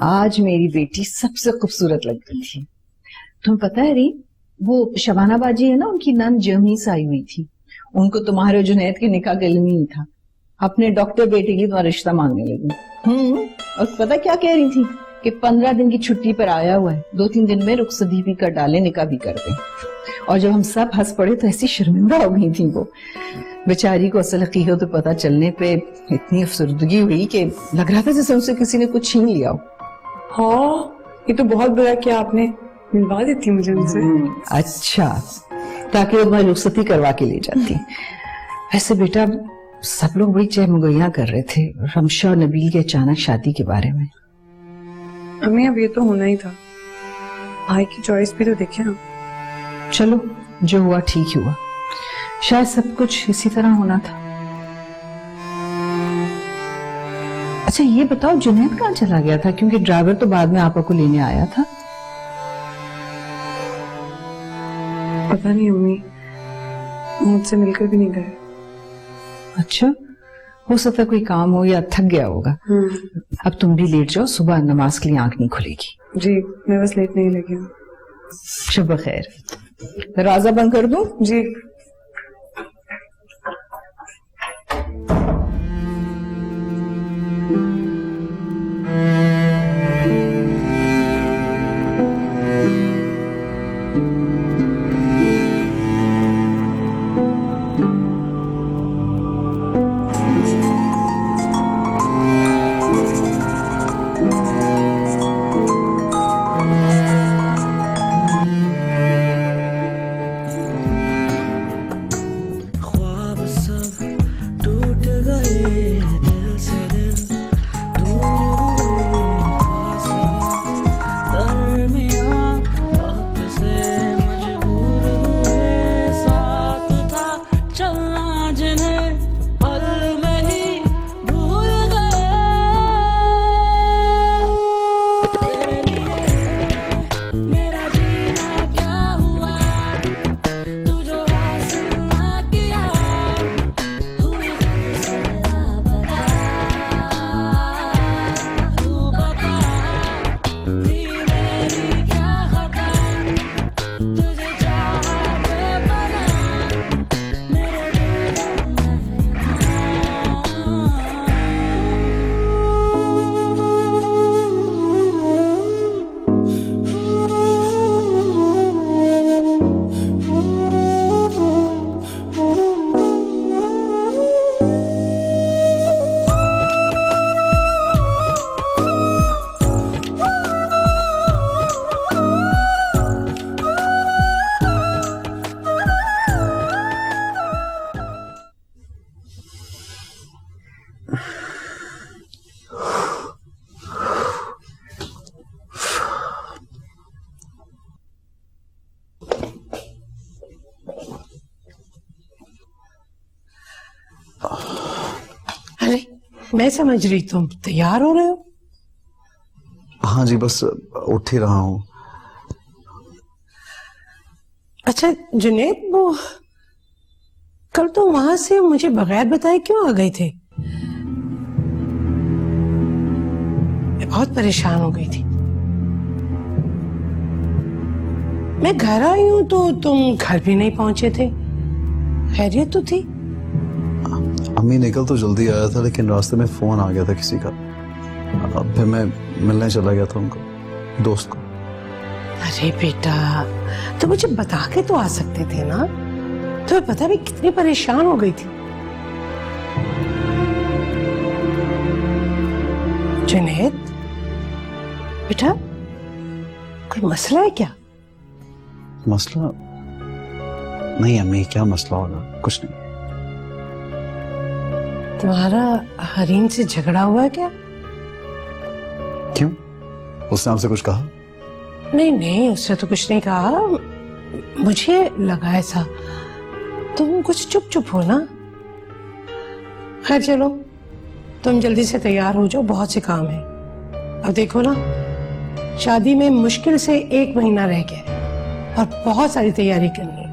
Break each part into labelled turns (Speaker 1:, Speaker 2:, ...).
Speaker 1: आज मेरी बेटी सबसे खूबसूरत लग रही थी। तुम्हें पता है री, वो शबाना बाजी है ना, उनकी नन जर्मनी से आई हुई थी। उनको तुम्हारे जुनैद के निकाह का इल्म ही था। अपने डॉक्टर बेटे की तुम्हारा रिश्ता मांगने लगी। और पता क्या कह रही थी कि 15 दिन की छुट्टी पर आया हुआ है, 2-3 दिन में रुखसती भी कर डाले, निकाह भी कर दे। और जब हम सब हंस पड़े तो ऐसी शर्मिंदा हो गई थी वो बेचारी को। असल हकीकत तो पता चलने पे इतनी अफसरदगी हुई कि लग रहा था जैसे उनसे किसी ने कुछ छीन लिया हो।
Speaker 2: हाँ, ये तो बहुत बुरा किया आपने, मिलवा देती मुझे उनसे।
Speaker 1: अच्छा, ताकि वो तुम्हारी रुखसती करवा के ले जाती। वैसे बेटा, सब लोग बड़ी चहमगोइयां कर रहे थे रमशा और नबील के अचानक शादी के बारे में।
Speaker 2: अम्मी, अब ये तो होना ही था। भाई की चॉइस भी तो देखे ना।
Speaker 1: चलो, जो हुआ ठीक ही हुआ। शायद सब कुछ इसी तरह होना था। अच्छा ये बताओ, जुनैद कहाँ चला गया था? क्योंकि ड्राइवर तो बाद में आपा को लेने आया था।
Speaker 2: पता नहीं अम्मी, मुझसे मिलकर भी नहीं गए।
Speaker 1: अच्छा, हो सकता है कोई काम हो या थक गया होगा। अब तुम भी लेट जाओ, सुबह नमाज के लिए आंख नहीं खुलेगी।
Speaker 2: जी, मैं बस लेट नहीं लगी हूँ।
Speaker 1: शुभ खैर। दरवाजा बंद कर दूं?
Speaker 2: जी।
Speaker 3: अरे मैं समझ रही तुम तैयार हो रहे हो।
Speaker 4: हाँ जी, बस उठ ही रहा हूँ।
Speaker 3: अच्छा जुनैद, वो कल तो वहां से मुझे बगैर बताए क्यों आ गए थे? मैं बहुत परेशान हो गई थी। मैं घर आई हूं तो तुम घर भी नहीं पहुंचे थे। खैरियत तो थी?
Speaker 4: अम्मी निकल तो जल्दी आया था, लेकिन रास्ते में फोन आ गया था किसी का। अब फिर मैं मिलने चला गया था उनको, दोस्त को।
Speaker 3: अरे बेटा, तो मुझे बता के तो आ सकते थे ना। तुम्हें पता भी कितनी परेशान हो गई थी। जुनैद बेटा, कोई मसला है क्या?
Speaker 4: मसला नहीं अम्मी, क्या मसला होगा? कुछ नहीं।
Speaker 3: तुम्हारा हरीन से झगड़ा हुआ है क्या?
Speaker 4: क्यों? उसने आपसे कुछ कहा?
Speaker 3: नहीं नहीं, उसने तो कुछ नहीं कहा। मुझे लगा ऐसा। तुम कुछ चुप चुप हो ना। खैर चलो, तुम जल्दी से तैयार हो जाओ, बहुत से काम है। अब देखो ना, शादी में मुश्किल से 1 महीना रह गया और बहुत सारी तैयारी करनी है।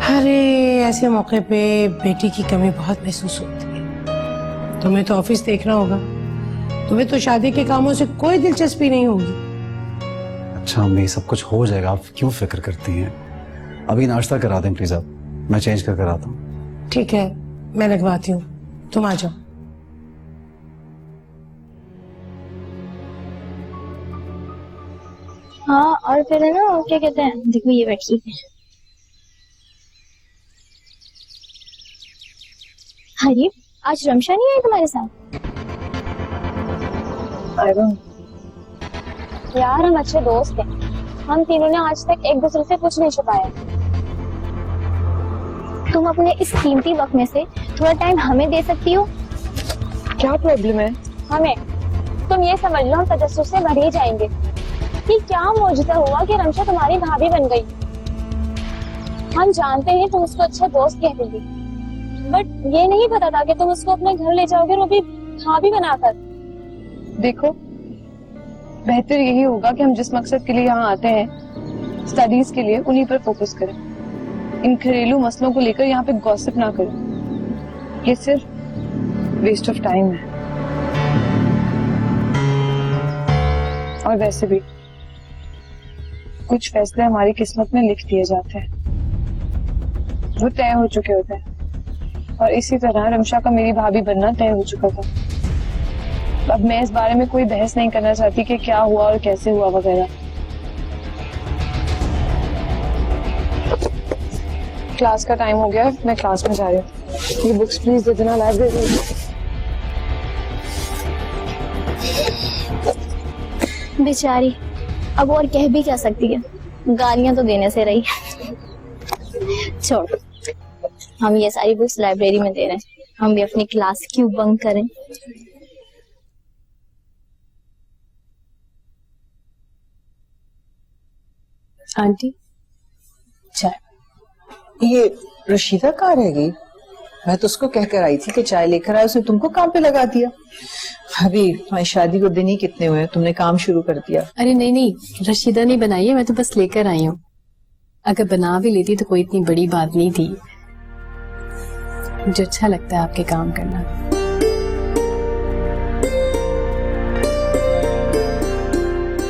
Speaker 3: अरे ऐसे मौके पे बेटी की कमी बहुत महसूस होती है। तुम्हें तो ऑफिस देखना होगा, तुम्हें तो शादी के कामों से कोई दिलचस्पी नहीं होगी।
Speaker 4: अच्छा अम्मी, सब कुछ हो जाएगा, आप क्यों फिक्र करती हैं? अभी नाश्ता करा दें प्लीज, आप मैं चेंज करके आता हूँ।
Speaker 3: ठीक है, मैं लगवाती हूँ, तुम आ जाओ।
Speaker 5: हाँ, और फिर है ना, क्या कहते हैं, देखो ये बैठी है। हरी, आज रमशा नहीं आई तुम्हारे साथ? यार हम अच्छे दोस्त हैं, हम तीनों ने आज तक एक दूसरे से कुछ नहीं छुपाया। तुम अपने इस कीमती वक्त में से थोड़ा टाइम हमें दे सकती हो?
Speaker 2: क्या प्रॉब्लम है?
Speaker 5: हमें, तुम ये समझ लो हम तजस्सुस से मर ही जाएंगे कि क्या मौजूदा हुआ कि रमशा तुम्हारी भाभी बन गई। हम जानते हैं तुम उसको अच्छा दोस्त कहती थी, बट ये नहीं पता था कि तुम उसको अपने घर ले जाओगे, वो भी भाभी बनाकर।
Speaker 2: देखो, बेहतर यही होगा कि हम जिस मकसद के लिए यहाँ आते हैं, स्टडीज के लिए, उन्हीं पर फोकस करें। इन घरेलू मसलों को लेकर यहाँ पे गॉसिप ना करें, ये सिर्फ वेस्ट ऑफ टाइम है। और वैसे भी कुछ फैसले हमारी किस्मत में लिख दिए जाते हैं, वो तय हो चुके होते हैं। और इसी तरह रमशा का मेरी भाभी बनना तय हो चुका था। अब मैं इस बारे में कोई बहस नहीं करना चाहती कि क्या हुआ और कैसे हुआ वगैरह। क्लास का टाइम हो गया, मैं क्लास में जा रही हूँ। ये बुक्स प्लीज दे देना लाइब्रेरी।
Speaker 5: बेचारी, अब और कह भी क्या सकती है, गालियां तो देने से रही। छोड़, हम ये सारी बुक्स लाइब्रेरी में दे रहे हैं, हम भी अपनी क्लास क्यों बंक करें।
Speaker 6: आंटी चाय। ये रशीदा कहाँ रह गई? मैं तो उसको कहकर आई थी कि चाय लेकर आए, उसने तुमको काम पे लगा दिया। अभी तुम्हारी शादी को दिन ही कितने हुए, तुमने काम शुरू कर दिया।
Speaker 7: अरे नहीं नहीं, रशीदा नहीं बनाई है, मैं तो बस लेकर आई हूँ। अगर बना भी लेती तो कोई इतनी बड़ी बात नहीं थी। मुझे अच्छा लगता है आपके काम करना।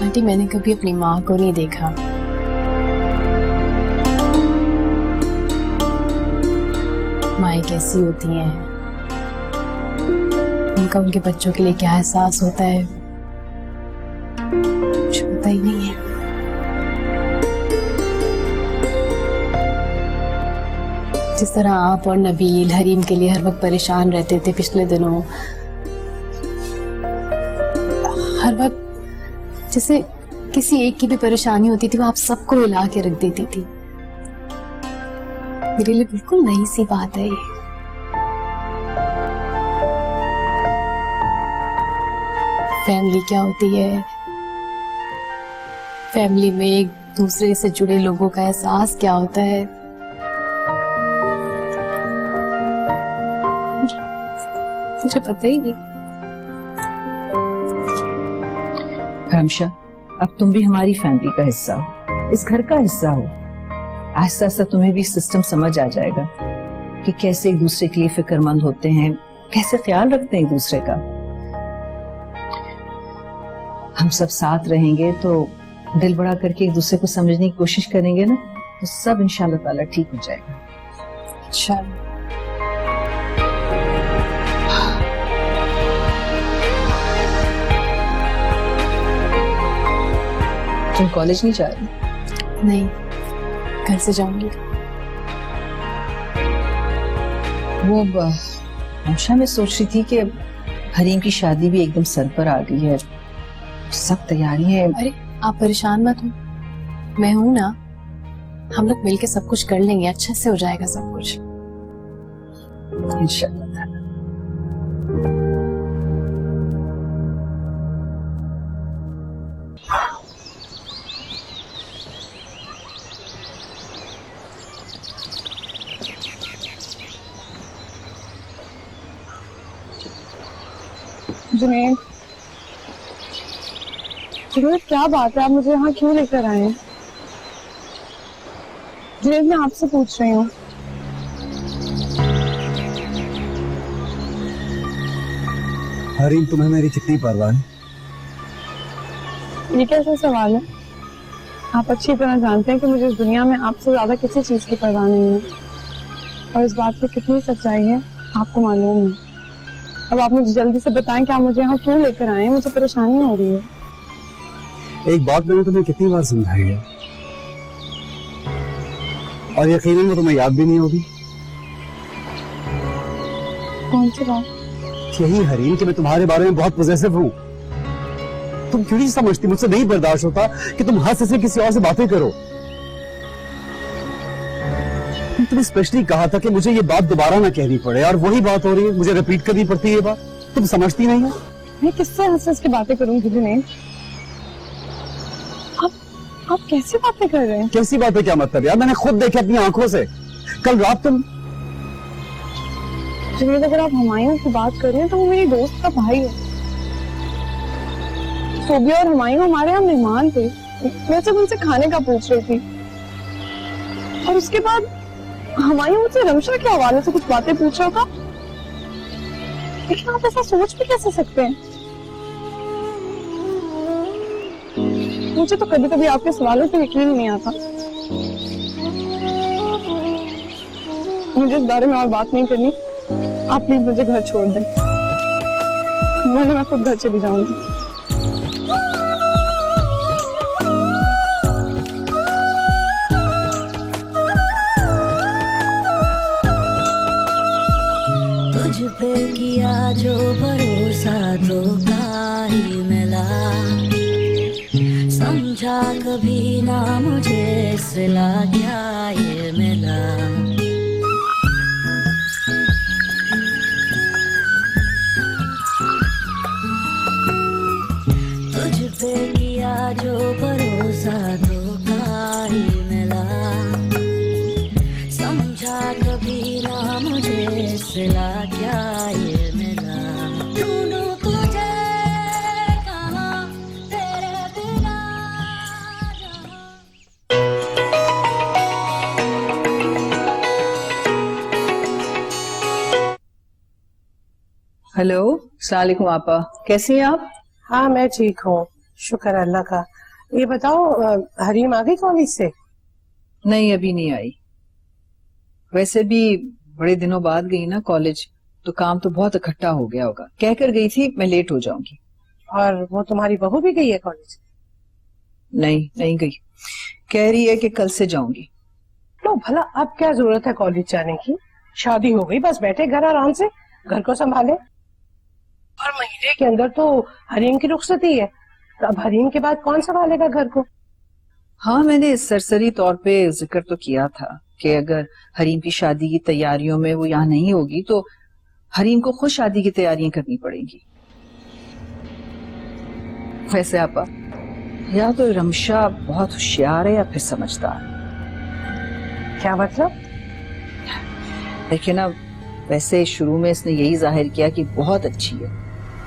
Speaker 7: आंटी, मैंने कभी अपनी माँ को नहीं देखा। माएँ कैसी होती हैं, उनका उनके बच्चों के लिए क्या एहसास होता है, कुछ होता ही नहीं है। जिस तरह आप और नबील हरीम के लिए हर वक्त परेशान रहते थे पिछले दिनों, हर वक्त जैसे किसी एक की भी परेशानी होती थी वो आप सबको हिला के रख देती थी। मेरे लिए बिल्कुल नई सी बात है ये। फैमिली क्या होती है, फैमिली में एक दूसरे से जुड़े लोगों का एहसास क्या होता है, मुझे पता ही नहीं।
Speaker 1: रमशा, अब तुम भी हमारी फैमिली का हिस्सा हो, इस घर का हिस्सा हो। आहिस्ता आहिस्ता तुम्हें भी सिस्टम समझ आ जाएगा कि कैसे एक दूसरे के लिए फिक्रमंद होते हैं, कैसे ख्याल रखते हैं एक दूसरे का। हम सब साथ रहेंगे तो दिल बड़ा करके एक दूसरे को समझने की कोशिश करेंगे ना, तो सब इंशाल्लाह ताला ठीक हो जाएगा।
Speaker 7: अच्छा,
Speaker 1: तुम कॉलेज नहीं जा रही?
Speaker 7: नहीं, घर से जाऊंगी।
Speaker 1: वो रमशा में सोच रही थी कि हरीम की शादी भी एकदम सर पर आ गई है, सब तैयारियां।
Speaker 7: अरे आप परेशान मत हो, मैं हूं ना, हम लोग मिलके सब कुछ कर लेंगे, अच्छे से हो जाएगा सब कुछ
Speaker 1: इंशाल्लाह।
Speaker 2: जुनैद, जुनैद क्या बात है, आप मुझे यहाँ क्यों लेकर आए हैं? जुनैद, मैं आपसे पूछ रही हूँ।
Speaker 8: हरीम, तुम्हें मेरी कितनी परवाह है?
Speaker 2: ये कैसा सवाल है? आप अच्छी तरह जानते हैं कि मुझे इस दुनिया में आपसे ज्यादा किसी चीज की परवाह नहीं है, और इस बात की कितनी सच्चाई है आपको मालूम है। अब आप मुझे जल्दी से बताएं कि आप मुझे यहाँ क्यों लेकर आए हैं, मुझे परेशानी हो रही है।
Speaker 8: एक बात मैंने तुम्हें कितनी बार समझाई है, और यकीनन वो तुम्हें याद भी नहीं होगी।
Speaker 2: कौन सी बात?
Speaker 8: यही हरीम कि मैं तुम्हारे बारे में बहुत पॉजिटिव हूँ। तुम क्यों नहीं समझती? मुझसे नहीं बर्दाश्त होता कि तुम हंस हंस के किसी और से बातें करो। तुमने स्पेशली कहा था कि मुझे ये बात दोबारा ना कहनी पड़े, और वही बात हो रही है, मुझे रिपीट करनी पड़ती है ये बात। तुम समझती नहीं हो।
Speaker 2: मैं किससे हंस हंस की बातें करूंगी जुनैद? आप कैसी बातें कर रहे हैं?
Speaker 8: कैसी बातें क्या मतलब यार? मैंने खुद देखा अपनी आंखों से। कल रात तुम
Speaker 2: जुनैद, अगर आप हुमायूं की बात कर रहे हैं तो वो मेरी दोस्त का भाई है। सोबिया और हुमायूं हमारे यहाँ मेहमान थे। मैं सिर्फ उनसे खाने का पूछ रही थी, और उसके बाद हुमायूं मुझसे रमशा के हवाले से कुछ बातें पूछ रहा था। लेकिन आप ऐसा सोच भी कैसे सकते हैं? मुझे तो कभी कभी आपके सवालों पे यकीन नहीं आता। मुझे इस बारे में और बात नहीं करनी। आप प्लीज मुझे घर छोड़ दें, वरना मैं खुद घर चली जाऊंगी।
Speaker 9: तुझ पे किया जो भरोसा धोखा ही मिला, समझा कभी ना मुझे सिला क्या ये मिला। तुझ पे किया जो भरोसा धोखा ही मिला, समझा कभी ना मुझे सिला क्या ये मिला। ढूंढूं तुझे कहाँ तेरे बिना जहाँ।
Speaker 1: हेलो, अस्सलाम वालेकुम आपा, कैसी हैं आप?
Speaker 3: हाँ मैं ठीक हूँ, शुक्र अल्लाह का। ये बताओ हरीम आ गई कॉलेज से?
Speaker 1: नहीं, अभी नहीं आई। वैसे भी बड़े दिनों बाद गई ना कॉलेज, तो काम तो बहुत इकट्ठा हो गया होगा। कहकर गई थी मैं लेट हो जाऊंगी।
Speaker 3: और वो तुम्हारी बहू भी गई है कॉलेज?
Speaker 1: नहीं, नहीं गई। कह रही है कि कल से जाऊंगी।
Speaker 3: लो भला, अब क्या जरूरत है कॉलेज जाने की? शादी हो गई, बस बैठे घर आराम से, घर को संभाले। और महीने के अंदर तो हरीम की रुखसती है, तो अब हरीम के बाद कौन संभालेगा घर को?
Speaker 1: हाँ, मैंने सरसरी तौर पे जिक्र तो किया था कि अगर हरीम की शादी की तैयारियों में वो यहाँ नहीं होगी तो हरीम को खुद शादी की तैयारियां करनी पड़ेंगी। वैसे आपा, या तो रमशा बहुत होशियार है या फिर समझदार।
Speaker 3: क्या मतलब?
Speaker 1: लेकिन अब वैसे शुरू में इसने यही जाहिर किया कि बहुत अच्छी है,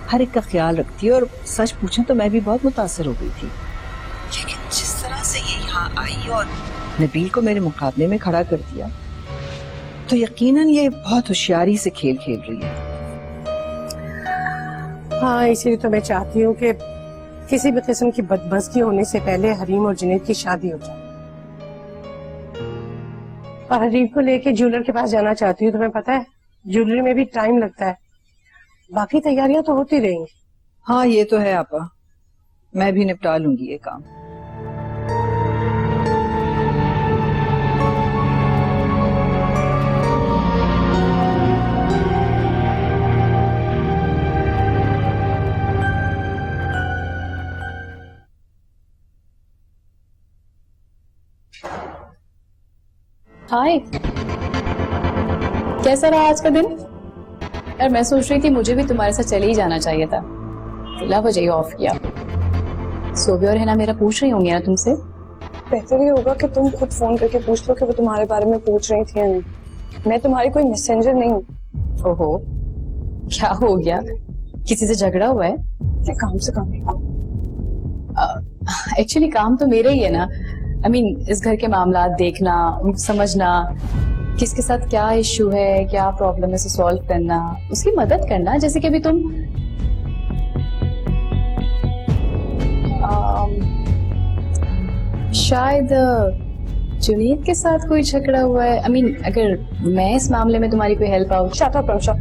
Speaker 1: हर एक का ख्याल रखती है, और सच पूछें तो मैं भी बहुत मुतासर हो गई थी। लेकिन जिस तरह से ये यहाँ आई और नबील को मेरे मुकाबले में खड़ा कर दिया, तो यकीनन ये बहुत होशियारी से खेल खेल रही है।
Speaker 3: हाँ, इसीलिए तो मैं चाहती हूँ कि किसी भी किस्म की बदबख्ती होने से पहले हरीम और जुनैद की शादी हो जाए। और हरीम को लेके ज्वेलर के पास जाना चाहती हूँ। तुम्हें पता है ज्वेलरी में भी टाइम लगता है, बाकी तैयारियां तो होती रहेंगी।
Speaker 1: हाँ, ये तो है आपा, मैं भी निपटा लूंगी ये काम।
Speaker 7: हाय, कैसा रहा आज का दिन? यार मैं सोच रही थी मुझे भी तुम्हारे साथ चले ही जाना चाहिए था, बिला वजह ही ऑफ किया। सोबिया और है ना मेरा पूछ रही होंगी ना तुमसे।
Speaker 2: बेहतर ये होगा कि तुम खुद फोन करके पूछ लो कि वो तुम्हारे बारे में पूछ रही थी या नहीं। मैं तुम्हारी कोई मैसेंजर नहीं हूँ।
Speaker 7: ओहो, क्या हो गया? किसी से झगड़ा हुआ है?
Speaker 2: काम से काम नहीं।
Speaker 7: एक्चुअली काम तो मेरा ही है ना। I mean, इस घर के मामला देखना, समझना, किसके साथ क्या इश्यू है, क्या प्रॉब्लम है, उसे सॉल्व करना, उसकी मदद करना। जैसे कि अभी तुम शायद जुनैद के साथ कोई झगड़ा हुआ है। आई मीन अगर मैं इस मामले में तुम्हारी कोई help out.
Speaker 2: Shut up Ramsha.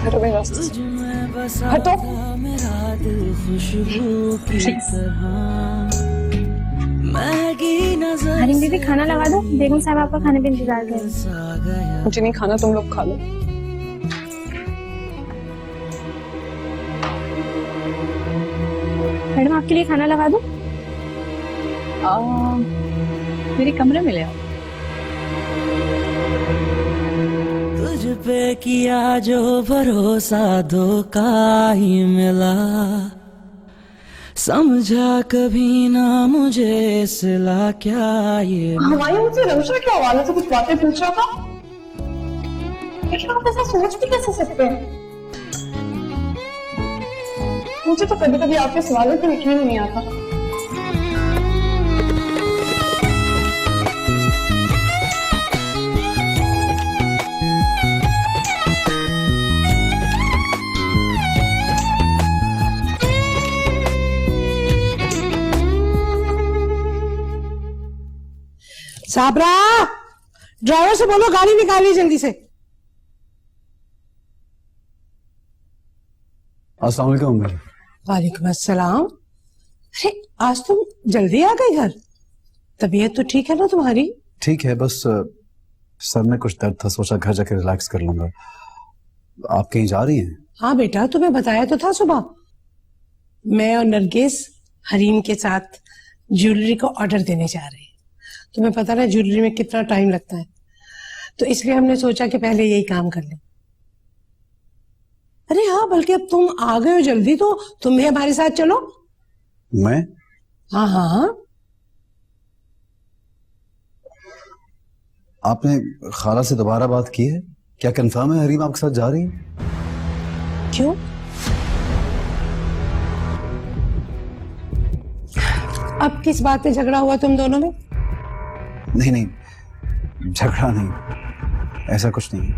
Speaker 2: हटो मेरे रास्ते से। हटो।
Speaker 9: मेरा दिल खुशबू की तरह महकी नजर
Speaker 5: हरीम दीदी खाना लगा दो, बेगम साहब आपका खाने पे इंतजार कर रहे हैं।
Speaker 9: सा गया।
Speaker 2: मुझे नहीं खाना, तुम लोग खा लो।
Speaker 5: मैडम आपके लिए खाना लगा दो।
Speaker 6: मेरे कमरे में ले आओ।
Speaker 9: तुझ पे किया जो भरोसा धोखा ही मिला, समझा कभी ना मुझे सिला क्या ये।
Speaker 2: हमारे मुझसे रमशा क्या हवाले से कुछ बातें पूछ रहा था, लेकिन आप ऐसा सोच भी कैसे सकते हैं? मुझे तो कभी कभी आपके सवालों पे यकीन नहीं आता।
Speaker 3: साबरा, ड्राइवर से बोलो गाड़ी निकालिए जल्दी से।
Speaker 4: अस्सलाम वालेकुम।
Speaker 3: वालेकुम अस्सलाम। अरे आज तुम जल्दी आ गए घर। तबीयत तो ठीक है ना तुम्हारी?
Speaker 4: ठीक है, बस सर में कुछ दर्द था, सोचा घर जाके रिलैक्स कर लूंगा। आप कहीं जा रही हैं?
Speaker 3: हाँ बेटा, तुम्हें बताया तो था सुबह। मैं और नरगिस हरीम के साथ ज्वेलरी को ऑर्डर देने जा रहे हैं। तुम्हें पता है ज्वेलरी में कितना टाइम लगता है, तो इसलिए हमने सोचा कि पहले यही काम कर लें। अरे हाँ, बल्कि अब तुम आ गए हो जल्दी, तो तुम भी हमारे साथ चलो।
Speaker 4: मैं?
Speaker 3: हाँ हाँ।
Speaker 4: आपने खाला से दोबारा बात की है? क्या कंफर्म है हरीम आपके साथ जा रही है?
Speaker 3: क्यों? अब किस बात पे झगड़ा हुआ तुम दोनों में?
Speaker 4: नहीं नहीं, झगड़ा नहीं, ऐसा कुछ नहीं।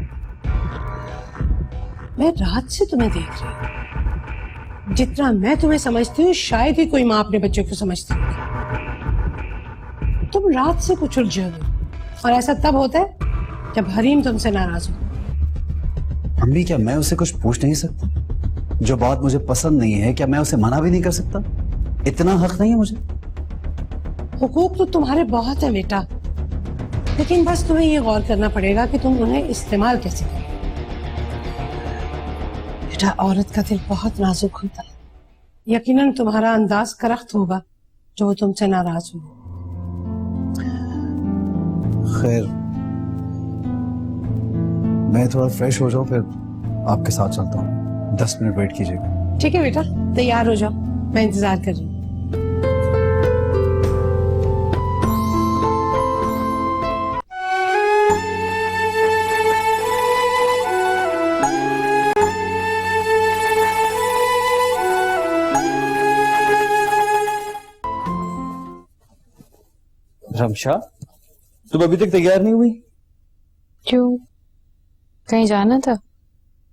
Speaker 3: मैं रात से तुम्हें देख रही हूँ। जितना मैं तुम्हें समझती हूँ शायद ही कोई माँ अपने बच्चों को समझती होगी। तुम रात से कुछ उलझे हो, और ऐसा तब होता है जब हरीम तुमसे नाराज हो।
Speaker 4: अम्मी, क्या मैं उसे कुछ पूछ नहीं सकता? जो बात मुझे पसंद नहीं है, क्या मैं उसे मना भी नहीं कर सकता? इतना हक नहीं है मुझे?
Speaker 3: हुकूक तो तुम्हारे बहुत है बेटा, लेकिन बस तुम्हें ये गौर करना पड़ेगा कि तुम उन्हें इस्तेमाल कैसे करो। बेटा, औरत का दिल बहुत नाजुक होता है। यकीनन तुम्हारा अंदाज करख्त होगा जो वो तुमसे नाराज हो।
Speaker 4: खैर, मैं थोड़ा फ्रेश हो जाऊं, फिर आपके साथ चलता हूँ। 10 मिनट वेट कीजिएगा।
Speaker 3: ठीक है बेटा, तैयार हो जाओ, मैं इंतजार कर रही हूँ।
Speaker 10: रमशा, तुम अभी तक तैयार नहीं हुई?
Speaker 7: क्यों, कहीं जाना था?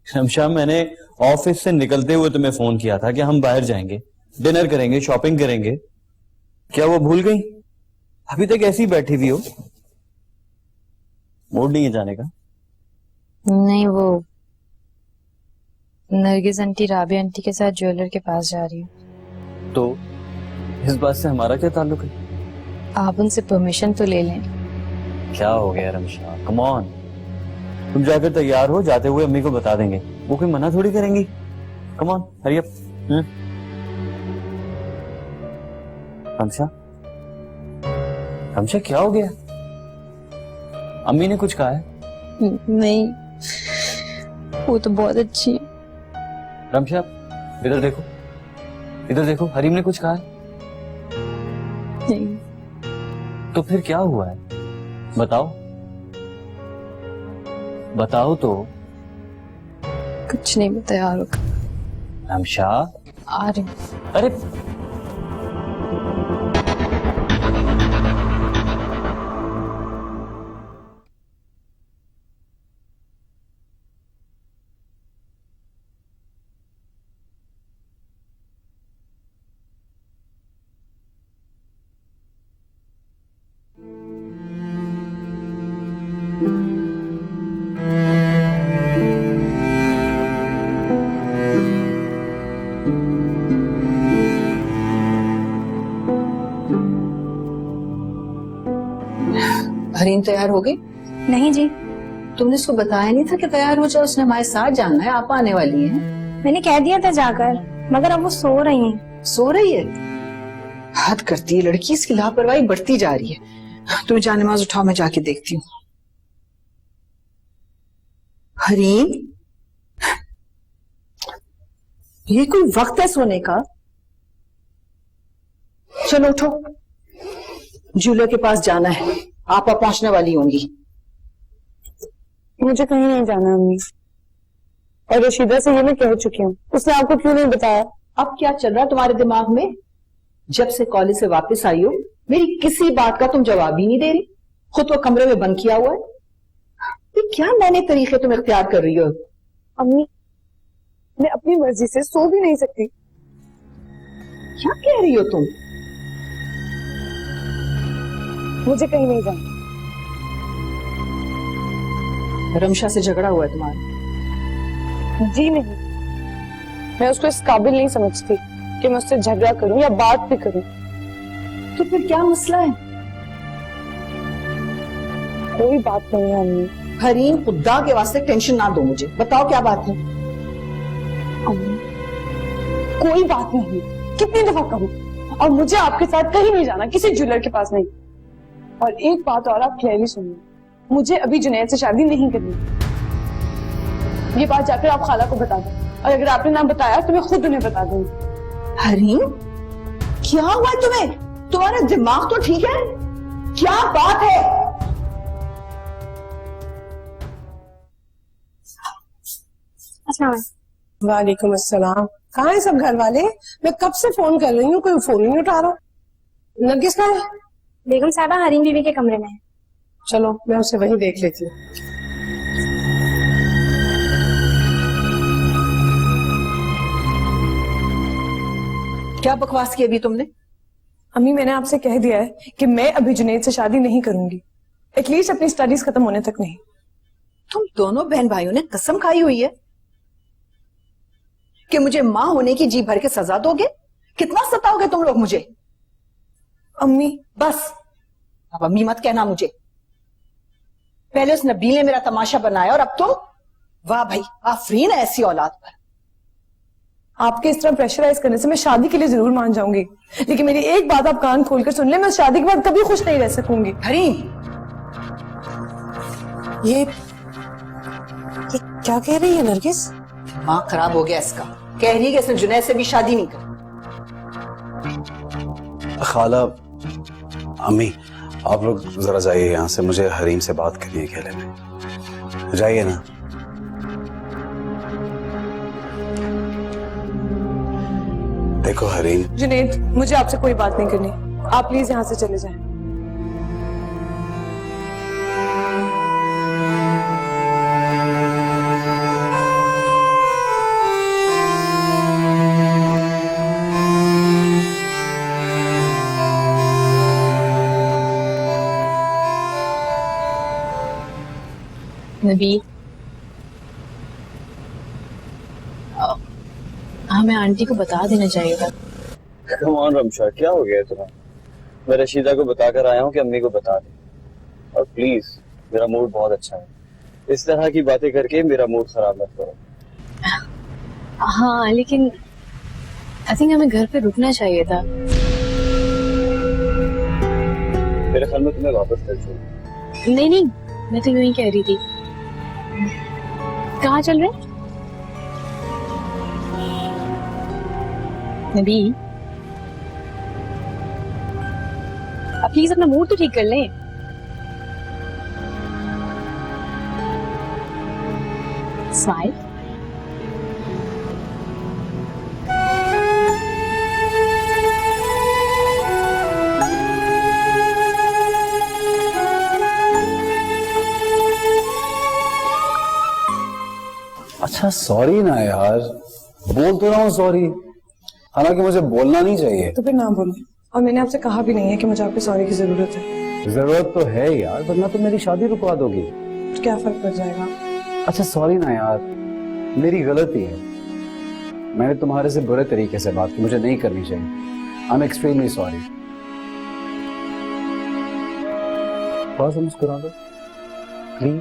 Speaker 10: रमशा, मैंने ऑफिस से निकलते हुए तुम्हें फोन किया था कि हम बाहर जाएंगे, डिनर करेंगे, शॉपिंग करेंगे। क्या वो भूल गई? अभी तक ऐसी ही बैठी हुई हो। मूड नहीं है जाने का?
Speaker 7: नहीं, वो नरगिस आंटी राबिया आंटी के साथ ज्वेलर के पास जा रही हूँ।
Speaker 10: तो इस बात से हमारा क्या ताल्लुक है?
Speaker 7: आप उनसे परमिशन तो ले लें।
Speaker 10: क्या हो गया रमशा, कम ऑन। तुम जाकर तैयार हो, जाते हुए अम्मी को बता देंगे, वो कोई मना थोड़ी करेंगी। Come on, hurry up. Ramsha, Ramsha क्या हो गया? अम्मी ने कुछ कहा है?
Speaker 7: नहीं, वो तो बहुत अच्छी है।
Speaker 10: रमशा, इधर देखो, इधर देखो, हरीम ने कुछ कहा है?
Speaker 7: नहीं।
Speaker 10: तो फिर क्या हुआ है? बताओ, बताओ तो।
Speaker 7: कुछ नहीं बताया। रुक,
Speaker 10: रमशा।
Speaker 7: आ रही हूँ।
Speaker 10: अरे
Speaker 1: हरीन तैयार हो गई?
Speaker 5: नहीं जी,
Speaker 1: तुमने उसको बताया नहीं था कि तैयार हो जाए? उसने हमारे साथ जाना है, आप आने वाली हैं।
Speaker 5: मैंने कह दिया था जाकर, मगर अब वो सो रही हैं।
Speaker 1: सो रही है? हद करती है लड़की, इसकी लापरवाही बढ़ती जा रही है। तुम जा, नमाज उठाओ, मैं जाके देखती हूँ। हरीन, ये कोई वक्त है सोने का? चलो उठो, जूले के पास जाना है, आप पहुंचने वाली होंगी।
Speaker 2: मुझे कहीं नहीं जाना अम्मी, और रशीदा से ये मैं कह चुकी हूँ। उसने आपको क्यों नहीं बताया?
Speaker 1: अब क्या चल रहा है तुम्हारे दिमाग में? जब से कॉलेज से वापस आई हो, मेरी किसी बात का तुम जवाब ही नहीं दे रही। खुद को कमरे में बंद किया हुआ है। ये क्या नए तरीके तुम इख्तियार कर रही हो?
Speaker 2: अम्मी, मैं अपनी मर्जी से सो भी नहीं सकती।
Speaker 1: क्या कह रही हो तुम?
Speaker 2: मुझे कहीं नहीं जाना।
Speaker 1: रमशा से झगड़ा हुआ है तुम्हारा?
Speaker 2: जी नहीं, मैं उसको इस काबिल नहीं समझती कि मैं उससे झगड़ा करूं या बात भी करूं।
Speaker 1: तो फिर क्या मसला है?
Speaker 2: कोई बात नहीं है अम्मी।
Speaker 1: हरीन, खुदा के वास्ते टेंशन ना दो मुझे, बताओ क्या बात है?
Speaker 2: अम्मी, कोई बात नहीं, कितनी दफा कहूं, और मुझे आपके साथ कहीं नहीं जाना, किसी ज्वेलर के पास नहीं। और एक बात और आप क्लियरली सुनिए, मुझे अभी जुनैद से शादी नहीं करनी। ये बात जाकर आप खाला को बता दो, और अगर आपने ना बताया तो मैं खुद उन्हें बता दूंगी।
Speaker 1: हरीन, क्या हुआ तुम्हें? तुम्हारा दिमाग तो ठीक है? क्या बात है?
Speaker 3: वालेकुम अस्सलाम। कहाँ है सब घर वाले? मैं कब से फोन कर रही हूँ, कोई फोन ही नहीं उठा रहा। नरगिस कहाँ है?
Speaker 5: बेगम साहबा हरीम बीवी के कमरे में है।
Speaker 3: चलो मैं उसे वहीं देख लेती हूँ।
Speaker 1: क्या बकवास की अभी तुमने?
Speaker 2: अम्मी, मैंने आपसे कह दिया है कि मैं अभी जुनैद से शादी नहीं करूंगी, एटलीस्ट अपनी स्टडीज खत्म होने तक नहीं।
Speaker 1: तुम दोनों बहन भाइयों ने कसम खाई हुई है कि मुझे मां होने की जी भर के सजा दोगे? कितना सताओगे तुम लोग मुझे?
Speaker 2: अम्मी,
Speaker 1: बस अब अम्मी मत कहना मुझे। पहले उस नबील ने मेरा तमाशा बनाया और अब तुम? वाह भाई, आफरीन है ऐसी औलाद पर।
Speaker 2: आपके इस तरह प्रेशराइज करने से मैं शादी के लिए जरूर मान जाऊंगी, लेकिन मेरी एक बात आप कान खोलकर सुन ले, मैं शादी के बाद कभी खुश नहीं रह सकूंगी।
Speaker 1: हरीम,
Speaker 3: ये क्या कह रही है नरगिस?
Speaker 1: मां खराब हो गया इसका। कह रही है कि इसने जुनैद से भी शादी नहीं कर।
Speaker 4: खाला, अम्मी, आप लोग जरा जाइए यहाँ से, मुझे हरीम से बात करनी है अकेले में। जाइए ना। देखो हरीम,
Speaker 2: जुनैद, मुझे आपसे कोई बात नहीं करनी, आप प्लीज यहाँ से चले जाएं।
Speaker 7: नबी, हमें आंटी को बता देना चाहिए था।
Speaker 10: कम ऑन रमशा, क्या हो गया तुम्हें? मैं रशीदा को बताकर आया हूँ कि अम्मी को बता दे, और प्लीज, मेरा मूड बहुत अच्छा है, इस तरह की बातें करके मेरा मूड खराब मत करो।
Speaker 7: हाँ, लेकिन आई थिंक हमें घर पे रुकना चाहिए था।
Speaker 10: मेरे ख्याल में तुम्हें वापस कर छोड़ो।
Speaker 7: नहीं नहीं, मैं तो यूं ही कह रही थी। कहाँ चल रहे? नबी, अब प्लीज अपना मूड तो ठीक कर लें। स्माइल।
Speaker 4: अच्छा सॉरी ना यार, बोल तो रहा हूँ सॉरी, हालांकि मुझे बोलना नहीं चाहिए।
Speaker 2: तो फिर ना बोले, और मैंने आपसे कहा भी नहीं है कि मुझे आपकी सॉरी की जरूरत है।
Speaker 4: जरूरत तो है यार, वरना तो मेरी शादी रुकवा दोगी।
Speaker 2: तो क्या फर्क पड़ जाएगा?
Speaker 4: अच्छा सॉरी ना यार, मेरी गलती है, मैंने तुम्हारे से बुरे तरीके से बात की, मुझे नहीं करनी चाहिए। I am extremely sorry.
Speaker 8: थोड़ा सा मुस्कुरा दो प्लीज,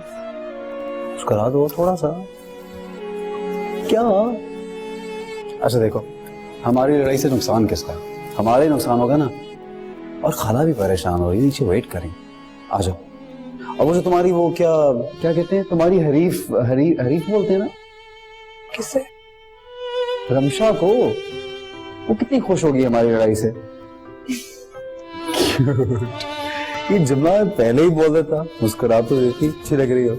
Speaker 8: मुस्कुरा दो थोड़ा सा। क्या? अच्छा देखो, हमारी लड़ाई से नुकसान किसका? हमारा ही नुकसान होगा ना। और खाला भी परेशान हो रही है, नीचे वेट करें, आ जाओ। और वो जो तुम्हारी वो क्या क्या कहते हैं, तुम्हारी हरीफ बोलते हैं ना?
Speaker 3: किससे?
Speaker 8: रमशा को। वो कितनी खुश होगी हमारी लड़ाई से। ये जुमला मैं पहले ही बोल देता, मुस्कुरा तो देती, अच्छी लग रही हो।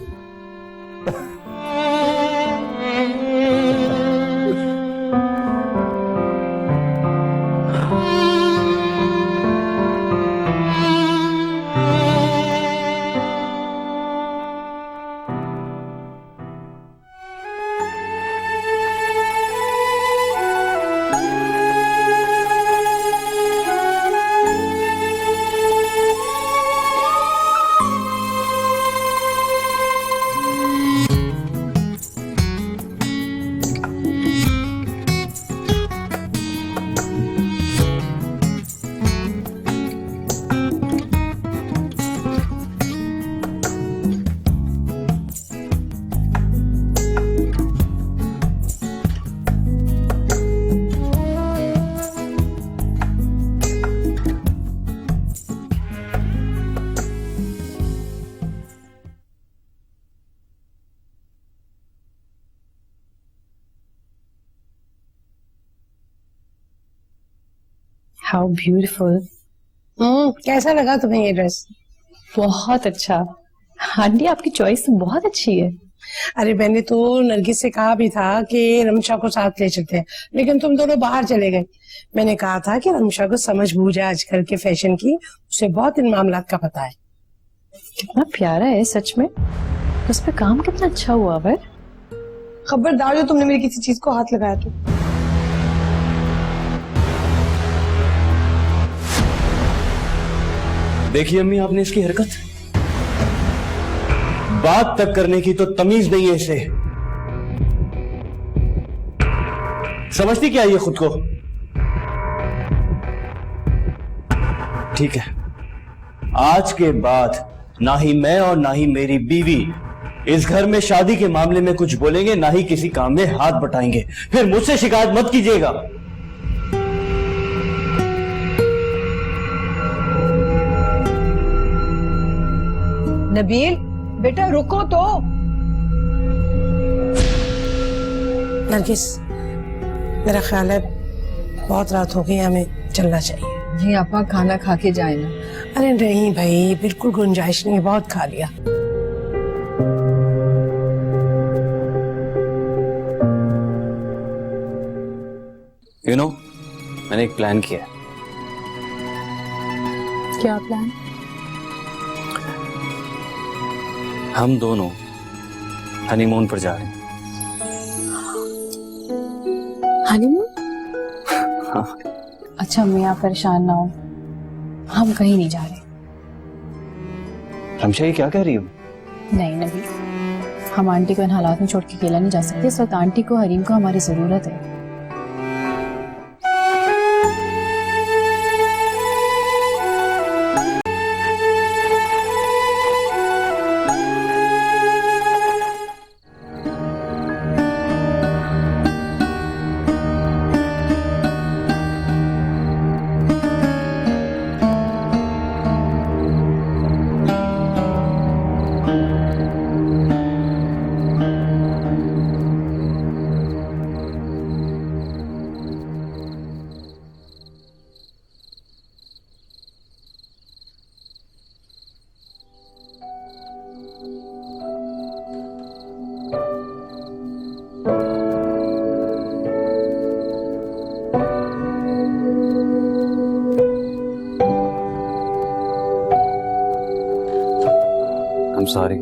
Speaker 7: How beautiful.
Speaker 3: कैसा लगा तुम्हें ये ड्रेस?
Speaker 7: बहुत अच्छा। आंटी आपकी चॉइस तो बहुत अच्छी है।
Speaker 3: अरे मैंने तो नरगिस से कहा भी था कि रमशा को साथ ले चलते हैं, लेकिन तुम दोनों बाहर चले गए। मैंने कहा था कि रमशा को समझ बूझ है आजकल के फैशन की, उसे बहुत इन मामलात का पता है।
Speaker 7: कितना प्यारा है सच में, उस पे काम कितना अच्छा हुआ। पर
Speaker 2: खबरदार जो तुमने मेरी किसी चीज को हाथ लगाया तो।
Speaker 10: देखिए अम्मी, आपने इसकी हरकत, बात तक करने की तो तमीज नहीं है इसे। समझती क्या ये खुद को? ठीक है, आज के बाद ना ही मैं और ना ही मेरी बीवी इस घर में शादी के मामले में कुछ बोलेंगे, ना ही किसी काम में हाथ बटाएंगे। फिर मुझसे शिकायत मत कीजिएगा।
Speaker 6: नबील बेटा रुको तो।
Speaker 3: नरगिस, मेरा ख्याल है बहुत रात हो गई, हमें चलना चाहिए।
Speaker 1: जी आपा खाना खा के जाए ना।
Speaker 3: अरे नहीं भाई, बिल्कुल गुंजाइश नहीं है, बहुत खा लिया।
Speaker 10: यू नो, मैंने एक प्लान किया है।
Speaker 7: क्या प्लान?
Speaker 10: हम दोनों हनीमून पर जा रहे हैं।
Speaker 7: हनीमून?
Speaker 10: हाँ।
Speaker 7: अच्छा अम्मी आप परेशान ना हो, हम कहीं नहीं जा रहे।
Speaker 10: रमशा ये क्या कह रही हो?
Speaker 7: नहीं नबी, हम आंटी को इन हालात में छोड़ के अकेला नहीं जा सकते। इस वक्त आंटी को, हरीम को हमारी जरूरत है।
Speaker 10: I'm sorry.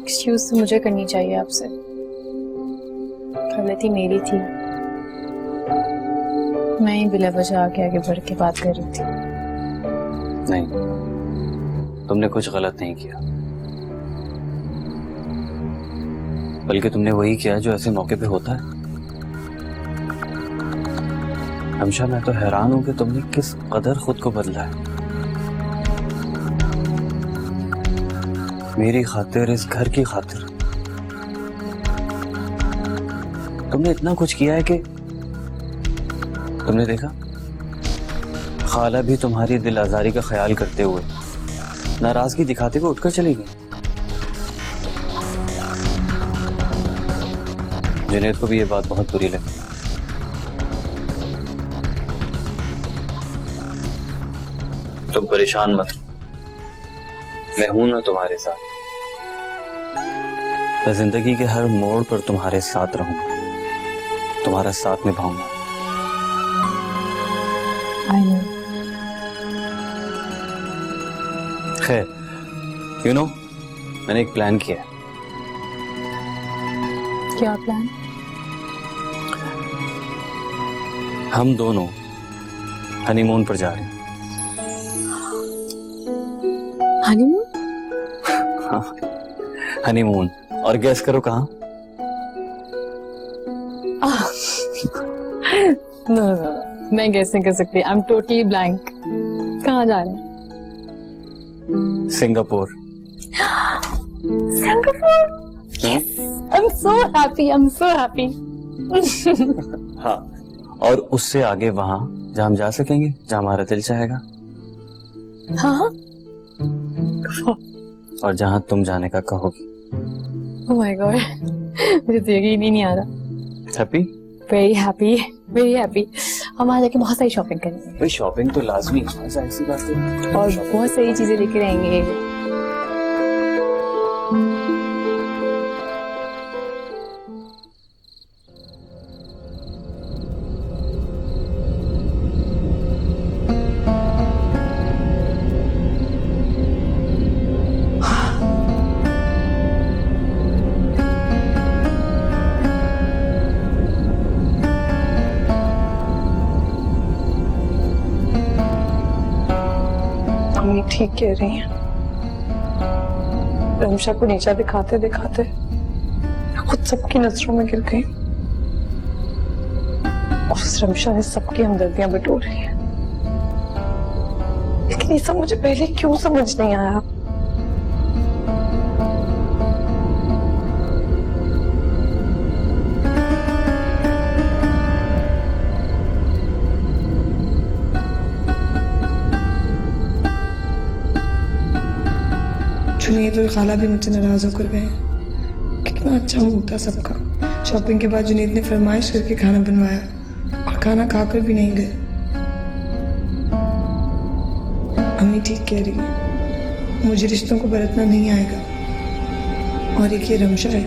Speaker 7: एक्सक्यूज तो मुझे करनी चाहिए आपसे, गलती मेरी थी। मैं ही बिला वजह आगे आगे बढ़ के बात कर रही थी।
Speaker 10: नहीं, तुमने कुछ गलत नहीं किया।
Speaker 8: बल्कि तुमने वही किया जो ऐसे मौके पे होता है। हमेशा मैं तो हैरान हूं कि तुमने किस कदर खुद को बदला है। मेरी खातिर, इस घर की खातिर तुमने इतना कुछ किया है कि तुमने देखा खाला भी तुम्हारी दिल आजारी का ख्याल करते हुए नाराजगी दिखाते हुए उठकर चली गई। जुनैद को भी ये बात बहुत बुरी लगी। तुम परेशान मत, मैं हूं ना तुम्हारे साथ। मैं जिंदगी के हर मोड़ पर तुम्हारे साथ रहूंगा, तुम्हारा साथ निभाऊंगा। खैर, यू नो, मैंने एक प्लान किया है।
Speaker 7: क्या प्लान?
Speaker 8: हम दोनों हनीमून पर जा रहे हैं।
Speaker 7: हनीमून?
Speaker 8: हाँ, हनीमून। और गैस करो कहाँ?
Speaker 7: नो, मैं गैस नहीं कर सकती। I am totally blank. कहाँ जा रहे हैं?
Speaker 8: Singapore.
Speaker 7: Singapore? Yes! I'm so happy. I'm so happy.
Speaker 8: हाँ, और उससे आगे वहां जहां हम जा सकेंगे, जहां हमारा दिल चाहेगा।
Speaker 7: हाँ?
Speaker 8: और जहां तुम जाने का कहोगी।
Speaker 7: Oh my God. मुझे तो यकीन ही नहीं आ रहा।
Speaker 8: Happy?
Speaker 7: Very happy. Very happy. हम वहाँ जाके बहुत सारी शॉपिंग करेंगे।
Speaker 8: भाई शॉपिंग तो लाजमी है, ऐसी बात है।
Speaker 7: और बहुत सारी चीजें लेके आएंगे।
Speaker 2: अम्मी ठीक कह रही हैं। रमशा को नीचा दिखाते दिखाते खुद सबकी नजरों में गिर गई और उस रमशा ने सबकी हमदर्दियां बटोर ली हैं। लेकिन ये सब मुझे पहले क्यों समझ नहीं आया?
Speaker 11: जुनैद और खाला भी मुझसे नाराज होकर गए। कितना अच्छा मूड था सबका। शॉपिंग के बाद जुनैद ने फरमाइश करके खाना बनवाया और खाना खाकर भी नहीं गए। अम्मी ठीक कह रही है, मुझे रिश्तों को बरतना नहीं आएगा। और एक ये रमशा है,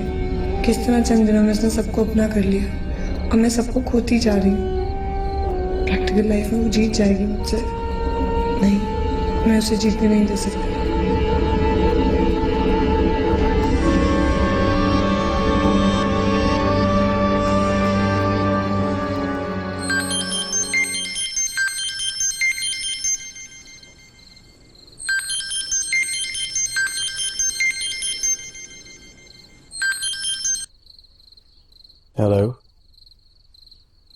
Speaker 11: किस तरह चंद दिनों में उसने सबको अपना कर लिया और मैं सबको खोती जा रही हूँ। प्रैक्टिकल लाइफ में वो जीत जाएगी मुझसे। नहीं, मैं उसे जीतने नहीं दे सकती।
Speaker 4: हेलो।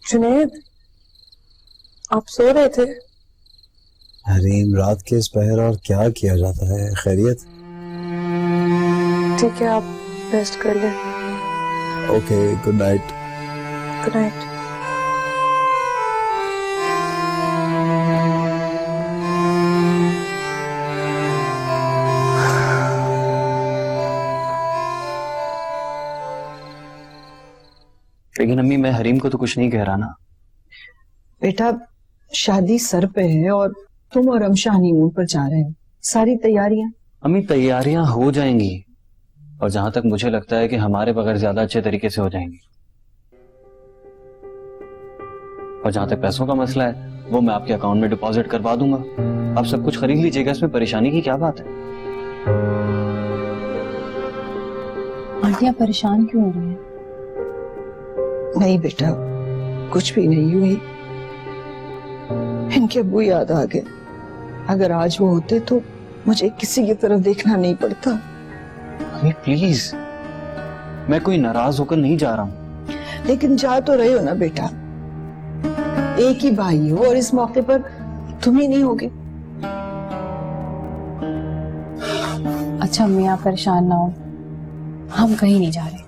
Speaker 2: जुनैद, आप सो रहे थे?
Speaker 4: हरीम, रात के इस पहर और क्या किया जाता है? खैरियत?
Speaker 2: ठीक है, आप रेस्ट कर लें।
Speaker 4: Okay, good night.
Speaker 2: Good night.
Speaker 8: लेकिन अम्मी, मैं हरीम को तो कुछ नहीं कह रहा ना।
Speaker 1: बेटा, शादी सर पे है और तुम और रमशा हनीमून पर जा रहे हो। सारी तैयारियां?
Speaker 8: अम्मी, तैयारियां हो जाएंगी और जहां तक मुझे लगता है कि हमारे बगैर ज्यादा अच्छे तरीके से हो जाएंगी। और जहां तक पैसों का मसला है, वो मैं आपके अकाउंट में डिपॉजिट करवा दूंगा। आप सब कुछ खरीद लीजिएगा, इसमें परेशानी की क्या बात है?
Speaker 7: आंटी, आप परेशान क्यों हो रही हैं?
Speaker 1: नहीं बेटा, कुछ भी नहीं हुई। इनके अब्बू याद आ गए। अगर आज वो होते तो मुझे किसी की तरफ देखना नहीं पड़ता।
Speaker 8: अम्मी प्लीज, मैं कोई नाराज होकर नहीं जा रहा हूँ।
Speaker 6: लेकिन जा तो रहे हो ना बेटा, एक ही भाई हो और इस मौके पर तुम ही नहीं होगे।
Speaker 7: अच्छा अम्मी आप परेशान ना हो, हम कहीं नहीं जा रहे।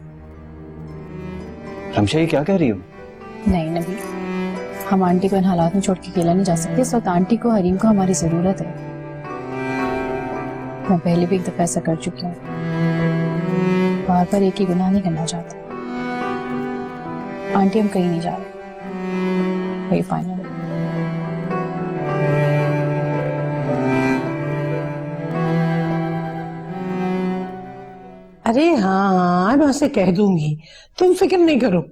Speaker 8: रमशा ये क्या कह रही हो?
Speaker 7: नहीं नबी, हम आंटी को इन हालात में छोड़ के अकेला नहीं जा सकते। इस वक्त आंटी को हरीम को हमारी जरूरत है। मैं पहले भी एक दफा ऐसा कर चुकी हूँ, बार बार एक ही गुनाह नहीं करना चाहता। आंटी हम कहीं नहीं जा रहे, वही फाइनल।
Speaker 3: अरे हाँ मैं उसे कह दूंगी, तुम फिक्र नहीं करो,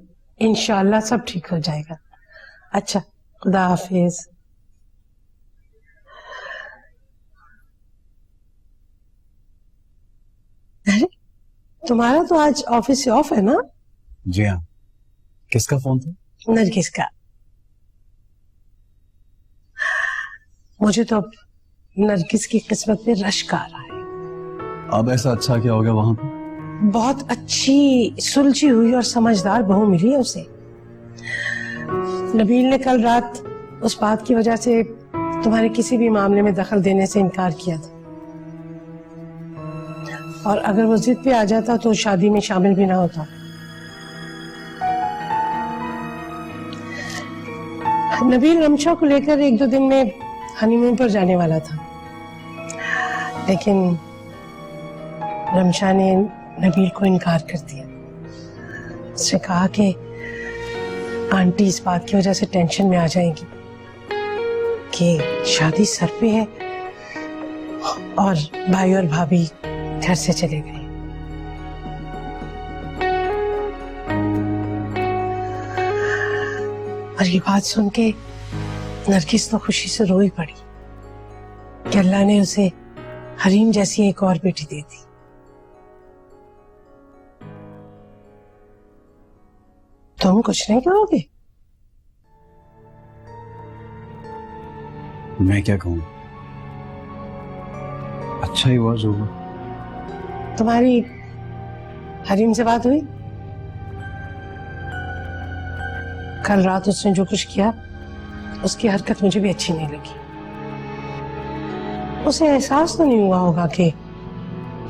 Speaker 3: इंशाल्लाह सब ठीक हो जाएगा। अच्छा खुदा हाफिज। अरे तुम्हारा तो आज ऑफिस से ऑफ है ना?
Speaker 8: जी हाँ। किसका फोन था?
Speaker 3: नरगिस का। मुझे तो अब नरगिस की किस्मत में रश्क आ रहा है।
Speaker 4: अब ऐसा अच्छा क्या हो गया वहां पे?
Speaker 3: बहुत अच्छी सुलझी हुई और समझदार बहू मिली है उसे। नबील ने कल रात उस बात की वजह से तुम्हारे किसी भी मामले में दखल देने से इनकार किया था, और अगर वो जिद पे आ जाता तो शादी में शामिल भी ना होता। नबील रमशा को लेकर 1-2 दिन में हनीमून पर जाने वाला था, लेकिन रमशा ने नबील को इनकार कर दिया। उसने कहा कि आंटी इस बात की वजह से टेंशन में आ जाएगी कि शादी सर पे है और भाई और भाभी घर से चले गए। और ये बात सुन के नरगिस तो खुशी से रोई पड़ी कि अल्लाह ने उसे हरीम जैसी एक और बेटी दे दी। तुम कुछ नहीं कहोगे?
Speaker 8: मैं क्या कहूँ, अच्छा ही हुआ जो हुआ।
Speaker 3: तुम्हारी हरीम से बात हुई? कल रात उसने जो कुछ किया उसकी हरकत मुझे भी अच्छी नहीं लगी। उसे एहसास तो नहीं हुआ होगा कि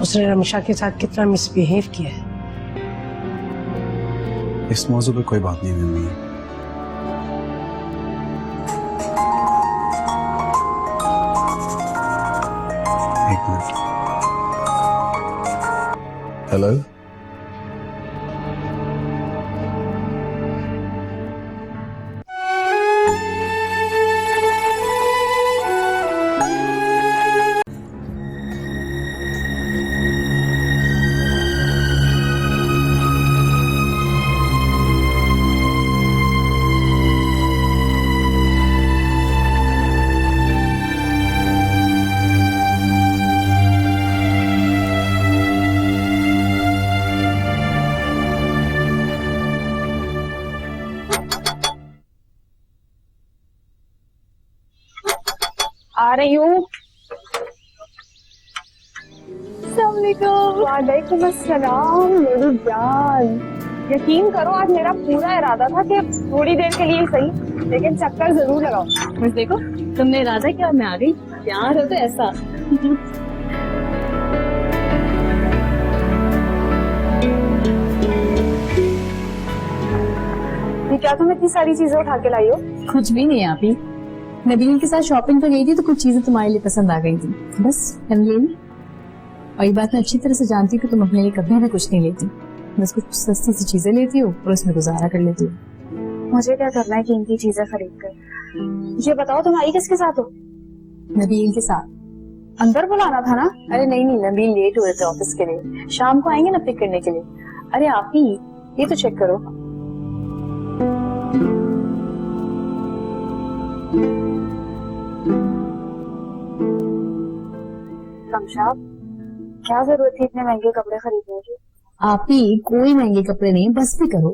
Speaker 3: उसने रमशा के साथ कितना मिसबिहेव किया है।
Speaker 4: इस मौजू पे कोई बात नहीं हुई। एक मिनट। हेलो,
Speaker 5: आ रही हूँ। वालेकुम अस्सलाम मेरी जान। यकीन करो आज मेरा पूरा इरादा था कि थोड़ी देर के लिए सही लेकिन चक्कर जरूर लगाओ।
Speaker 7: बस देखो तुमने इरादा किया मैं आ गई। प्यार हो तो ऐसा।
Speaker 5: ये क्या तुम इतनी सारी चीजें उठा के लाई हो?
Speaker 7: कुछ भी नहीं आप ही, नबील के साथ शॉपिंग पर गई थी तो कुछ चीजें तुम्हारे लिए पसंद आ गई थी, बस ले ली। और ये बात मैं अच्छी तरह से जानती हूँ कि तुम अपने लिए कभी भी कुछ नहीं लेती, बस कुछ सस्ती सी चीजें लेती हो और उसमें गुजारा कर लेती हो।
Speaker 5: मुझे क्या करना है कीमती चीजें खरीद कर? मुझे बताओ तुम आई किसके साथ हो?
Speaker 7: नबील के साथ।
Speaker 5: अंदर बुलाना था ना?
Speaker 7: अरे नहीं नहीं, नबील लेट हुए थे ऑफिस के लिए, शाम को आएंगे ना पिक करने के लिए। अरे आप ही ये तो चेक करो।
Speaker 5: रमशा क्या जरूरत थी इतने महंगे कपड़े खरीदने की?
Speaker 7: आप ही कोई महंगे कपड़े नहीं, बस भी करो।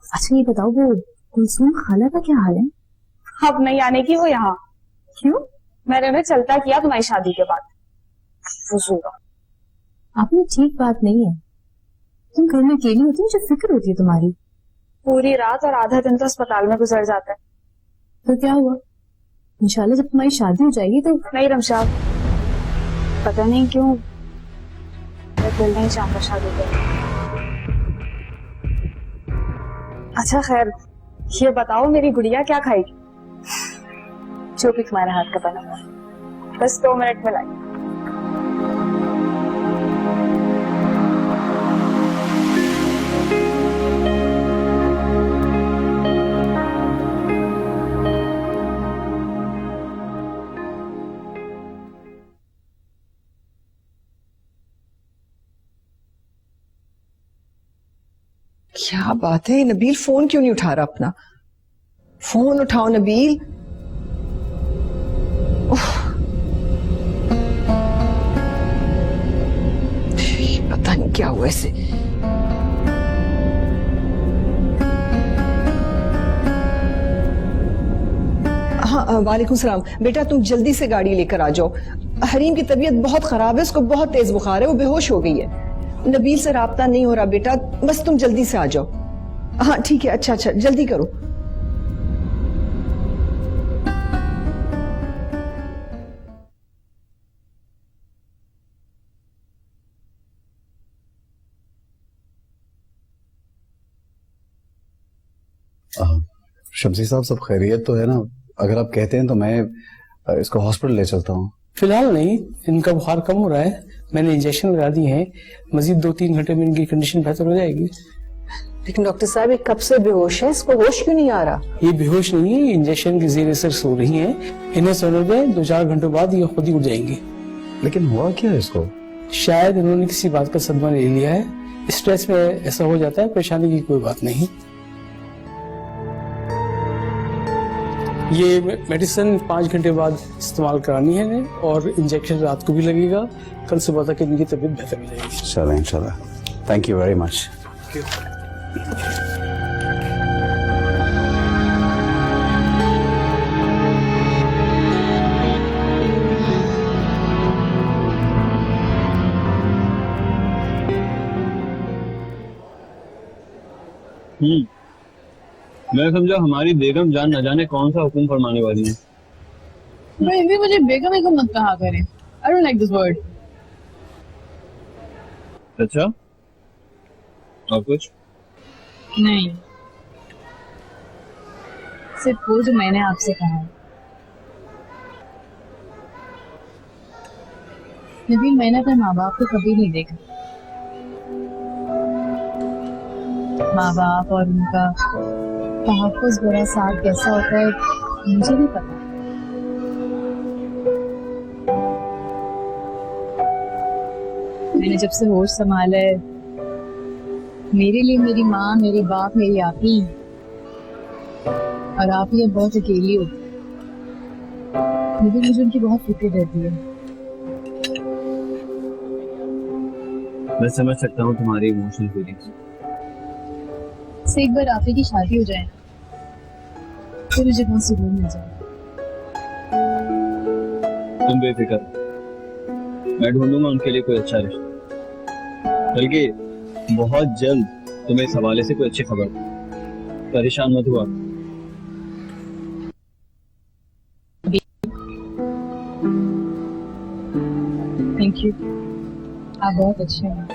Speaker 7: अच्छा ये बताओ वो कुलसूम खाला का क्या हाल है?
Speaker 5: अब नहीं आने की वो यहाँ। क्यों? मैंने उन्हें चलता किया तुम्हारी शादी के बाद।
Speaker 7: आपने ठीक बात नहीं है, तुम घर में अकेली होती हो, मुझे फिक्र होती है तुम्हारी।
Speaker 2: पूरी रात और आधा दिन तो अस्पताल में गुजर जाता है।
Speaker 7: तो क्या हुआ, इंशाल्लाह जब तुम्हारी शादी हो जाएगी तो।
Speaker 2: नहीं रमशा, पता नहीं क्यों मैं दिल नहीं चाहता शादी कर। अच्छा खैर, ये बताओ मेरी गुड़िया क्या खाएगी? जो भी तुम्हारे हाथ का बना हुआ, बस 2 मिनट में लाई।
Speaker 6: क्या बात है, नबील फोन क्यों नहीं उठा रहा अपना? फोन उठाओ नबील। उफ। पता नहीं क्या हुआ इसे। हाँ वालेकुम सलाम। बेटा तुम जल्दी से गाड़ी लेकर आ जाओ, हरीम की तबीयत बहुत खराब है, उसको बहुत तेज बुखार है, वो बेहोश हो गई है। नबील से राब्ता नहीं हो रहा बेटा, बस तुम जल्दी से आ जाओ। हाँ ठीक है, अच्छा अच्छा जल्दी करो।
Speaker 8: शमसी साहब सब खैरियत तो है ना? अगर आप कहते हैं तो मैं इसको हॉस्पिटल ले चलता हूँ।
Speaker 12: फिलहाल नहीं, इनका बुखार कम हो रहा है, मैंने इंजेक्शन लगा दिए हैं, मजीद 2-3 घंटे में इनकी कंडीशन बेहतर हो जाएगी।
Speaker 6: लेकिन डॉक्टर साहब ये कब से बेहोश है, इसको होश क्यों नहीं आ रहा?
Speaker 12: ये बेहोश नहीं है, इंजेक्शन के ज़ेर असर सो रही हैं, इन्हें सोने पे 2-4 घंटों बाद ये खुद ही उठ जाएंगी।
Speaker 8: लेकिन हुआ क्या है इसको?
Speaker 12: शायद इन्होंने किसी बात का सदमा ले लिया है, स्ट्रेस में ऐसा हो जाता है, परेशानी की कोई बात नहीं। ये मेडिसिन 5 घंटे बाद इस्तेमाल करानी है इन्हें, और इंजेक्शन रात को भी लगेगा, कल सुबह तक इनकी तबीयत बेहतर हो जाएगी।
Speaker 8: इंशाल्लाह इंशाल्लाह। Thank you very much.
Speaker 10: मैं समझा हमारी बेगम जान न जाने कौन सा हुक्म फरमाने वाली है।
Speaker 7: भी मुझे बेगम बेगम मत कहा करे, I don't like this word.
Speaker 10: अच्छा, और कुछ
Speaker 7: नहीं, सिर्फ वो जो मैंने आपसे कहा। नबील, मैंने अपने माँ बाप को कभी नहीं देखा। माँ बाप और उनका तहफ़्फ़ुज़ बड़ा साथ कैसा होता है मुझे नहीं पता। मैंने जब से होश संभाला है, मेरे लिए मेरी माँ, मेरे बाप, मेरी आप ही, और आप ही अब बहुत अकेली होती। मुझे उनकी बहुत फिक्र रहती है।
Speaker 10: मैं समझ सकता हूँ तुम्हारी इमोशनल फीलिंग्स।
Speaker 7: से एक बार आप ही की शादी हो जाए तो मुझे बहुत सुकून मिल जाए।
Speaker 10: तुम बेफिक्र, मैं ढूंढूंगा उनके लिए कोई अच्छा रिश्ता, बल्कि बहुत जल्द तुम्हें इस हवाले से कोई अच्छी खबर। परेशान मत हुआ।
Speaker 7: थैंक यू, आप बहुत अच्छे हैं।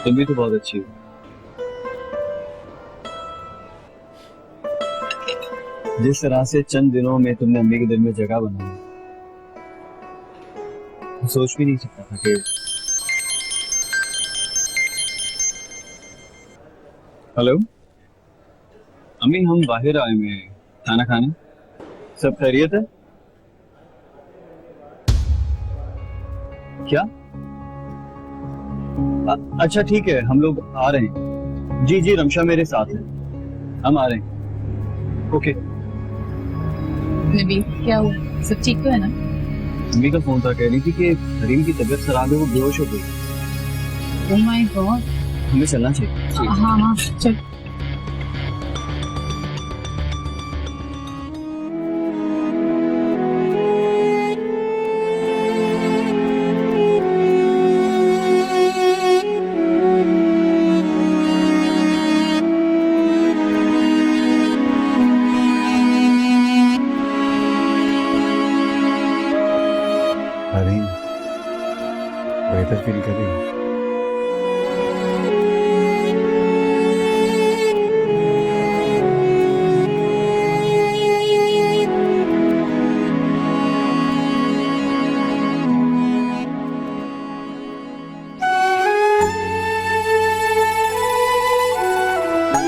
Speaker 10: तुम भी तो बहुत अच्छी हो। जिस तरह से चंद दिनों में तुमने अम्मी के दिल में जगह बनाई, सोच भी नहीं सकता था कि। हेलो अम्मी, हम बाहर आए हुए हैं खाना खाने, सब खैरियत है? क्या? अच्छा ठीक है, हम लोग आ रहे हैं। जी जी, रमशा मेरे साथ है, हम आ रहे हैं। ओके।
Speaker 7: नबी, क्या हुआ, सब ठीक तो है ना?
Speaker 10: अम्मी का फोन था, कह रही थी कि हरीम की तबीयत खराब है, वो बेहोश हो गई।
Speaker 7: ओह माय गॉड,
Speaker 10: हमें चलना चाहिए।
Speaker 7: हाँ हाँ चल।